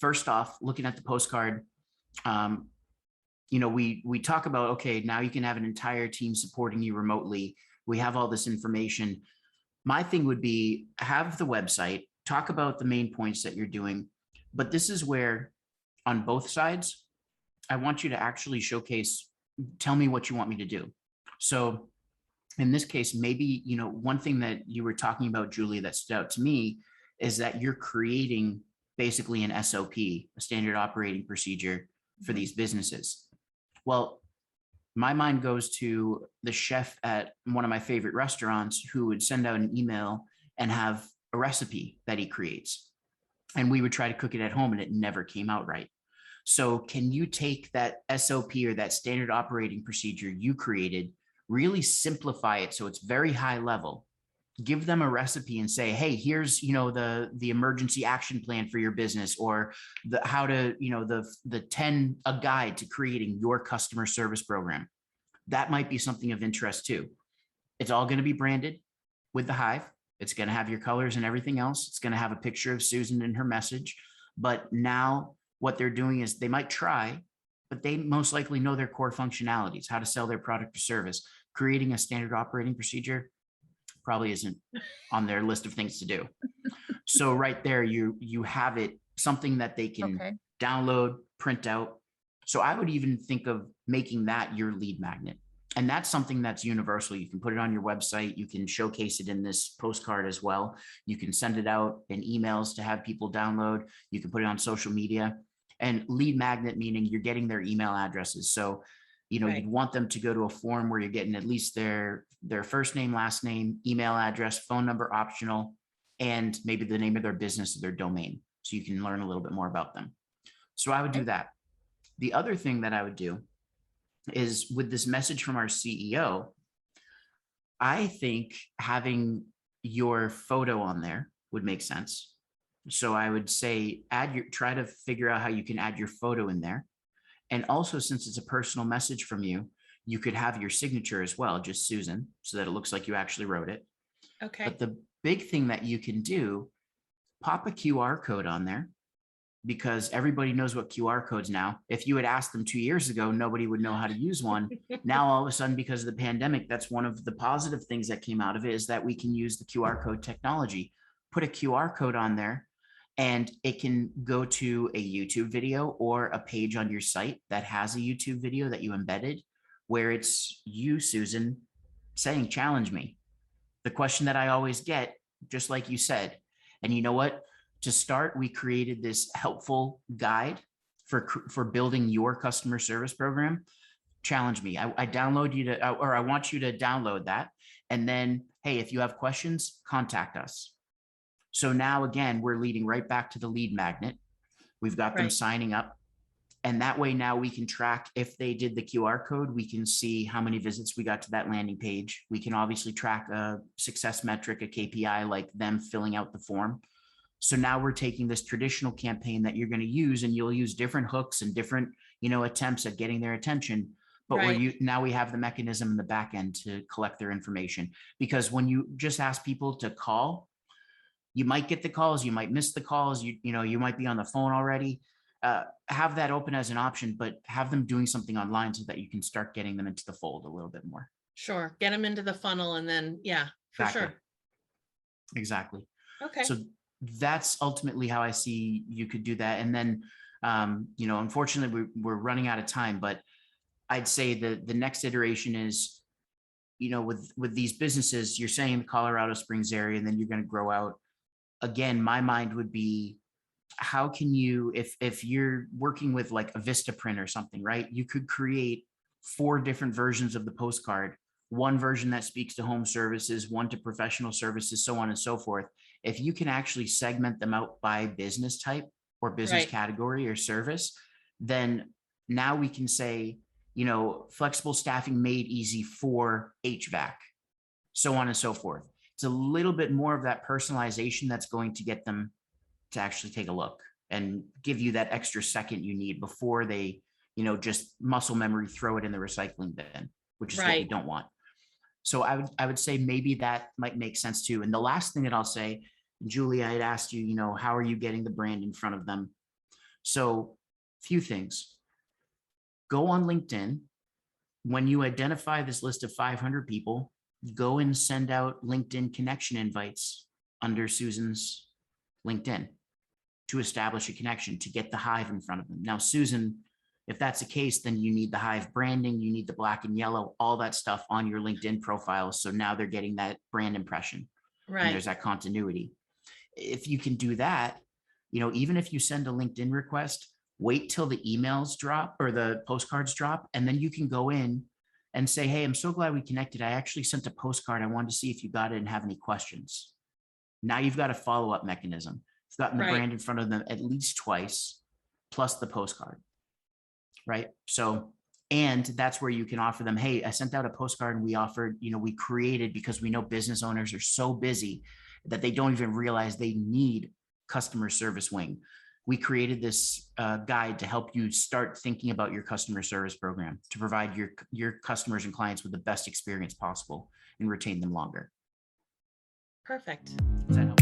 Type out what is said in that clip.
first off, looking at the postcard, um, we talk about, okay, now you can have an entire team supporting you remotely. We have all this information. My thing would be have the website, talk about the main points that you're doing, but this is where on both sides, I want you to actually showcase, tell me what you want me to do. So in this case, maybe, one thing that you were talking about, Julie, that stood out to me is that you're creating basically an SOP, a standard operating procedure for these businesses. Well, my mind goes to the chef at one of my favorite restaurants who would send out an email and have a recipe that he creates. And we would try to cook it at home and it never came out right. So can you take that SOP or that standard operating procedure you created, really simplify it so it's very high level, give them a recipe and say, hey, here's, the emergency action plan for your business, or the how to, a guide to creating your customer service program. That might be something of interest too. It's all going to be branded with the Hive. It's going to have your colors and everything else. It's going to have a picture of Susan and her message. But now what they're doing is they might try, but they most likely know their core functionalities, how to sell their product or service. Creating a standard operating procedure probably isn't on their list of things to do. So right there, you have it, something that they can download, print out. So I would even think of making that your lead magnet. And that's something that's universal. You can put it on your website. You can showcase it in this postcard as well. You can send it out in emails to have people download. You can put it on social media. And lead magnet, meaning you're getting their email addresses. So, you'd want them to go to a form where you're getting at least their first name, last name, email address, phone number optional, and maybe the name of their business or their domain. So you can learn a little bit more about them. So I would do that. The other thing that I would do is with this message from our CEO, I think having your photo on there would make sense. So I would say try to figure out how you can add your photo in there. And also, since it's a personal message from you, you could have your signature as well, just Susan, so that it looks like you actually wrote it. Okay. But the big thing that you can do, pop a QR code on there, because everybody knows what QR codes now. If you had asked them 2 years ago, nobody would know how to use one. Now, all of a sudden, because of the pandemic, that's one of the positive things that came out of it, is that we can use the QR code technology. Put a QR code on there, and it can go to a YouTube video or a page on your site that has a YouTube video that you embedded, where it's you, Susan, saying, challenge me. The question that I always get, just like you said. And you know what? To start, we created this helpful guide for building your customer service program. Challenge me. I download you to, or I want you to download that. And then, hey, if you have questions, contact us. So now, again, we're leading right back to the lead magnet. We've got them signing up. And that way now we can track if they did the QR code, we can see how many visits we got to that landing page. We can obviously track a success metric, a KPI, like them filling out the form. So now we're taking this traditional campaign that you're going to use, and you'll use different hooks and different, attempts at getting their attention. But now we have the mechanism in the back end to collect their information. Because when you just ask people to call, you might get the calls, you might miss the calls, you might be on the phone already. Have that open as an option, but have them doing something online so that you can start getting them into the fold a little bit more. Sure. Get them into the funnel, and then, for sure. Exactly. Okay. So that's ultimately how I see you could do that. And then, unfortunately we're running out of time, but I'd say the next iteration is, with these businesses, you're saying the Colorado Springs area, and then you're going to grow out. Again, my mind would be, how can you, if you're working with like a Vistaprint or something, right? You could create 4 different versions of the postcard, one version that speaks to home services, one to professional services, so on and so forth. If you can actually segment them out by business type or business category or service, then now we can say, flexible staffing made easy for HVAC, so on and so forth. It's a little bit more of that personalization that's going to get them to actually take a look and give you that extra second you need before they, just muscle memory, throw it in the recycling bin, which is what we don't want. So I would say maybe that might make sense too. And the last thing that I'll say, Julie, I had asked you, how are you getting the brand in front of them? So few things. Go on LinkedIn. When you identify this list of 500 people, go and send out LinkedIn connection invites under Susan's LinkedIn to establish a connection, to get the Hive in front of them. Now, Susan, if that's the case, then you need the Hive branding, you need the black and yellow, all that stuff on your LinkedIn profile. So now they're getting that brand impression, and Right. there's that continuity. If you can do that, even if you send a LinkedIn request, wait till the emails drop or the postcards drop, and then you can go in and say, hey, I'm so glad we connected. I actually sent a postcard. I wanted to see if you got it and have any questions. Now you've got a follow-up mechanism. You've gotten the Right. brand in front of them at least twice, plus the postcard, right? So, and that's where you can offer them, hey, I sent out a postcard and we offered, we created, because we know business owners are so busy that they don't even realize they need customer service wing. We created this guide to help you start thinking about your customer service program to provide your customers and clients with the best experience possible and retain them longer. Perfect. Does that help?